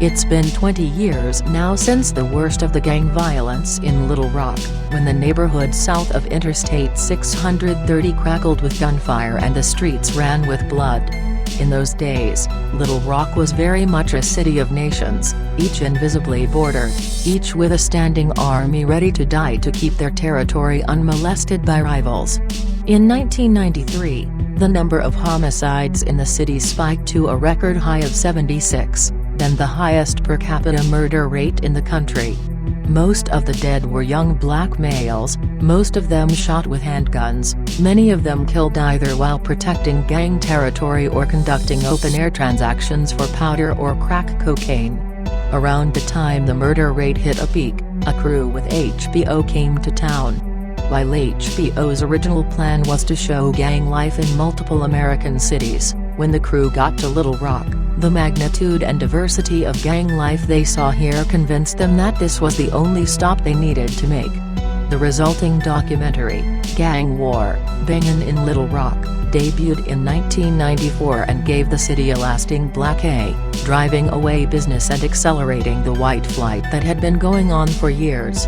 It's been 20 years now since the worst of the gang violence in Little Rock, when the neighborhood south of Interstate 630 crackled with gunfire and the streets ran with blood. In those days, Little Rock was very much a city of nations, each invisibly bordered, each with a standing army ready to die to keep their territory unmolested by rivals. In 1993, the number of homicides in the city spiked to a record high of 76, then the highest per capita murder rate in the country. Most of the dead were young black males, most of them shot with handguns, many of them killed either while protecting gang territory or conducting open-air transactions for powder or crack cocaine. Around the time the murder rate hit a peak, a crew with HBO came to town. While HBO's original plan was to show gang life in multiple American cities, when the crew got to Little Rock, the magnitude and diversity of gang life they saw here convinced them that this was the only stop they needed to make. The resulting documentary, Gang War, Bangin in Little Rock, debuted in 1994 and gave the city a lasting black eye, driving away business and accelerating the white flight that had been going on for years.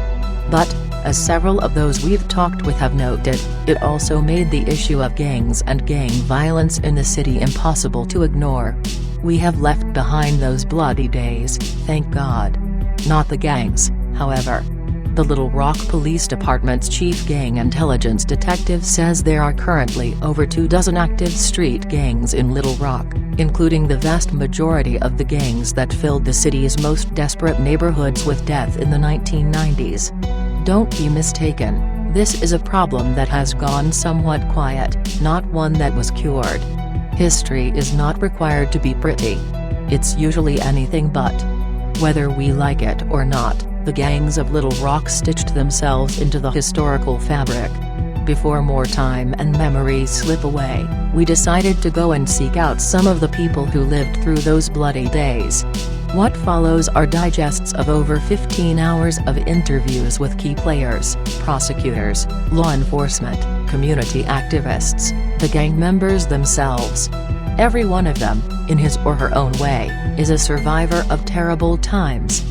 But, as several of those we've talked with have noted, it also made the issue of gangs and gang violence in the city impossible to ignore. We have left behind those bloody days, thank God. Not the gangs, however. The Little Rock Police Department's chief gang intelligence detective says there are currently over 24 active street gangs in Little Rock, including the vast majority of the gangs that filled the city's most desperate neighborhoods with death in the 1990s. Don't be mistaken, this is a problem that has gone somewhat quiet, not one that was cured. History is not required to be pretty. It's usually anything but. Whether we like it or not, the gangs of Little Rock stitched themselves into the historical fabric. Before more time and memories slip away, we decided to go and seek out some of the people who lived through those bloody days. What follows are digests of over 15 hours of interviews with key players, prosecutors, law enforcement, community activists, the gang members themselves. Every one of them, in his or her own way, is a survivor of terrible times.